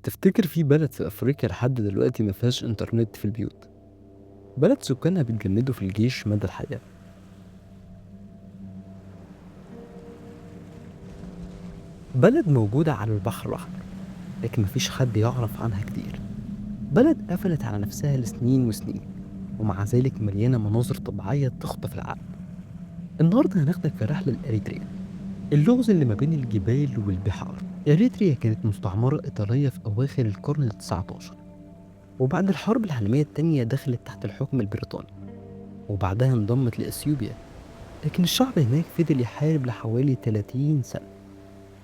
تفتكر في بلد في أفريقيا لحد دلوقتي ما فيهاش إنترنت في البيوت؟ بلد سكانها بيتجندوا في الجيش مدى الحياة. بلد موجودة على البحر الأحمر لكن مفيش حد يعرف عنها كتير. بلد قفلت على نفسها لسنين وسنين، ومع ذلك مليانة مناظر طبيعية تخطف العقل. النهاردة هناخدك في رحلة لأريتريا، اللغز اللي ما بين الجبال والبحار. أريتريا كانت مستعمرة إيطالية في أواخر القرن ال19، وبعد الحرب العالمية التانية دخلت تحت الحكم البريطاني، وبعدها انضمت لأثيوبيا. لكن الشعب هناك فضل يحارب لحوالي 30 سنة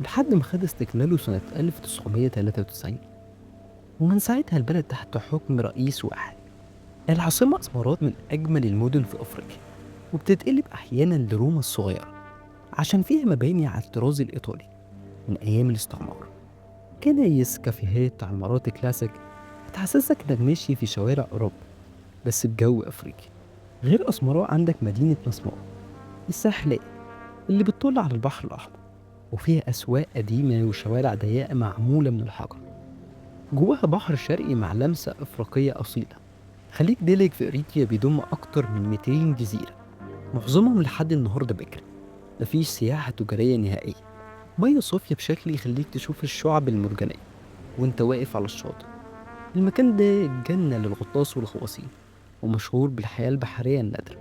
لحد ما خد استقلاله سنة 1993، ومن ساعتها البلد تحت حكم رئيس واحد. العاصمة أسمرات من أجمل المدن في أفريقيا، وبتتقلب أحيانا لروما الصغيرة عشان فيها مباني على الطراز الإيطالي من أيام الاستعمار. كنايس، كافيهات، عمارات كلاسيك هتحسسك إنك ماشي في شوارع أوروبا بس بجو أفريقي. غير أسمرات عندك مدينة مسمار الساحلية اللي بتطل على البحر الأحمر، وفيها أسواق قديمة وشوارع ضيقة معمولة من الحجر. جواها بحر شرقي مع لمسة أفريقية أصيلة. خليج ديليك في إريتريا بيضم أكتر من 200 جزيرة، معظمهم لحد النهاردة بكري. مفيش سياحة تجارية نهائية. مية صافية بشكل يخليك تشوف الشعب المرجانية وانت واقف على الشاطئ. المكان ده جنة للغطاس والغواصين، ومشهور بالحياة البحرية النادرة.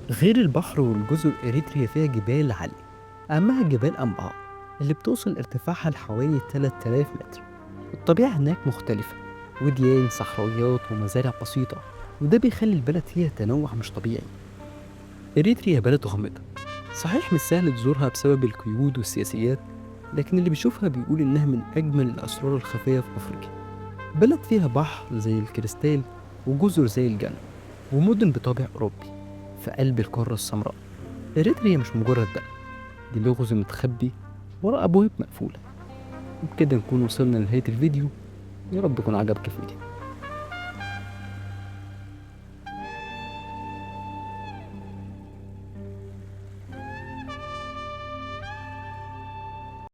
غير البحر والجزر، إريتريا فيها جبال عالية، أهمها جبال أمبار اللي بتوصل ارتفاعها لحوالي 3000 متر. الطبيعة هناك مختلفة، وديان، صحراويات، ومزارع بسيطة، وده بيخلي البلد فيها تنوع مش طبيعي. إريتريا بلد غامضة، صحيح مش سهل تزورها بسبب القيود والسياسيات، لكن اللي بيشوفها بيقول إنها من أجمل الأسرار الخفية في أفريقيا. بلد فيها بحر زي الكريستال، وجزر زي الجنة، ومدن بطابع أوروبي في قلب القارة السمراء. إريتريا مش مجرد بلد، دي لغز متخبي ورا أبواب مقفولة. وبكده نكون وصلنا لنهاية الفيديو. يا رب يكون عجبك الفيديو.